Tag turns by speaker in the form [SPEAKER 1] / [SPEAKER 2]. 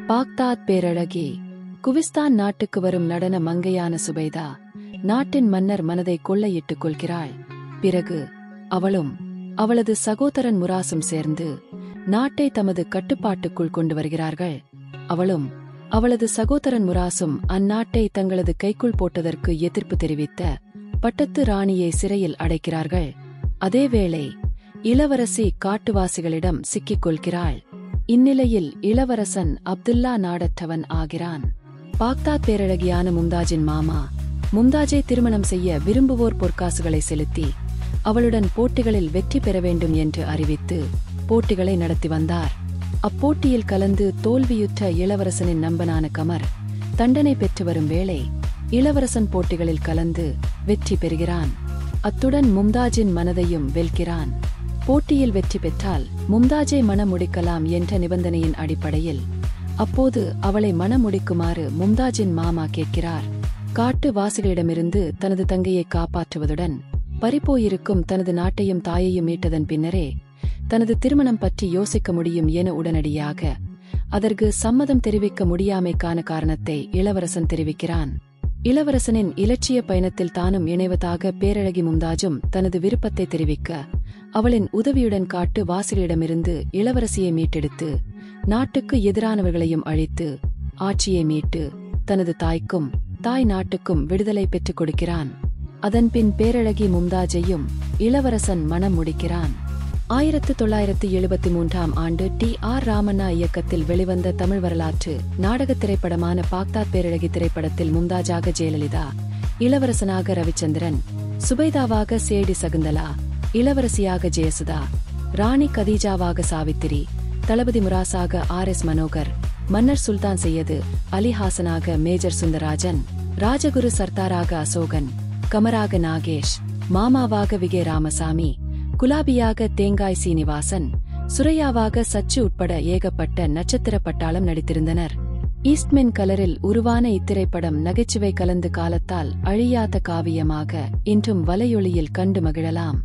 [SPEAKER 1] Baghdad பேரழகி. குவிஸ்தான் நாட்டுக்கு வரும் நடன மங்கையான சுபைதா நாட்டின் மன்னர் மனதை கொள்ளையிட்டுக் கொள்கிறாள். பிறகு அவளும் அவளது சகோதரன் முராசும் சேர்ந்து நாட்டை தமது கட்டுப்பாட்டுக்குள் கொண்டு வருகிறார்கள். அவளும் அவளது சகோதரன் முராசும் அந்நாட்டை தங்களது கைக்குள் போட்டதற்கு எதிர்ப்பு தெரிவித்த பட்டத்து ராணியை சிறையில் அடைக்கிறார்கள். அதேவேளை இளவரசி காட்டுவாசிகளிடம் சிக்கிக் கொள்கிறாள். இந்நிலையில் இளவரசன் அப்துல்லா நாடற்றவன் ஆகிறான். பாக்தாத் பேரழகியான மும்தாஜின் மாமா மும்தாஜை திருமணம் செய்ய விரும்புவோர் பொற்காசுகளை செலுத்தி அவளுடன் போட்டிகளில் வெற்றி பெற வேண்டும் என்று அறிவித்து போட்டிகளை நடத்தி வந்தார். அப்போட்டியில் கலந்து தோல்வியுற்ற இளவரசனின் நண்பனான கமர் தண்டனை பெற்று வரும் வேளை இளவரசன் போட்டிகளில் கலந்து வெற்றி பெறுகிறான். அத்துடன் மும்தாஜின் மனதையும் வெல்கிறான். போட்டியில் வெற்றி பெற்றால் மும்தாஜை மணமுடிக்கலாம் என்ற நிபந்தனையின் அடிப்படையில் அப்போது அவளை மணமுடிக்குமாறு மும்தாஜின் மாமா கேட்கிறார். காட்டு வாசிகளிடமிருந்து தனது தங்கையை காப்பாற்றுவதுடன் பறிப்போயிருக்கும் தனது நாட்டையும் தாயையும் மீட்டதன் பின்னரே தனது திருமணம் பற்றி யோசிக்க முடியும் என உடனடியாக அதற்கு சம்மதம் தெரிவிக்க முடியாமைக்கான காரணத்தை இளவரசன் தெரிவிக்கிறான். இளவரசனின் இலட்சிய பயணத்தில் தானும் இணைவதாக பேரழகி மும்தாஜும் தனது விருப்பத்தை தெரிவிக்க அவளின் உதவியுடன் காட்டு வாசிகளிடமிருந்து இளவரசியை மீட்டெடுத்து நாட்டுக்கு எதிரானவர்களையும் அழித்து ஆட்சியை மீட்டு தனது தாய்க்கும் தாய் நாட்டுக்கும் விடுதலை பெற்றுக் கொடுக்கிறான். அதன்பின் பேரழகி மும்தாஜையும் இளவரசன் மணம் முடிக்கிறான். 1973ஆம் ஆண்டு T.R. ராமண்ணா இயக்கத்தில் வெளிவந்த தமிழ் வரலாற்று நாடகத் திரைப்படமான பாக்தாத் பேரழகி திரைப்படத்தில் மும்தாஜாக ஜெயலலிதா, இளவரசனாக ரவிச்சந்திரன், சுபைதாவாக சேடி சகுந்தலா, இளவரசியாக ஜெயசுதா, ராணி கதீஜாவாக சாவித்திரி, தளபதி முராசாக R.S. மனோகர், மன்னர் சுல்தான் செய்யது அலி ஹாசனாக மேஜர் சுந்தரராஜன், ராஜகுரு சர்தாராக அசோகன், கமராக நாகேஷ், மாமாவாக விகே ராமசாமி, குலாபியாக தேங்காய் சீனிவாசன், சுரையாவாக சச்சு உட்பட ஏகப்பட்ட நட்சத்திர பட்டாளம் நடித்திருந்தனர். ஈஸ்ட்மென் கலரில் உருவான இத்திரைப்படம் நகைச்சுவை கலந்து காலத்தால் அழியாத காவியமாக இன்றும் வலையொலியில் கண்டு மகிழலாம்.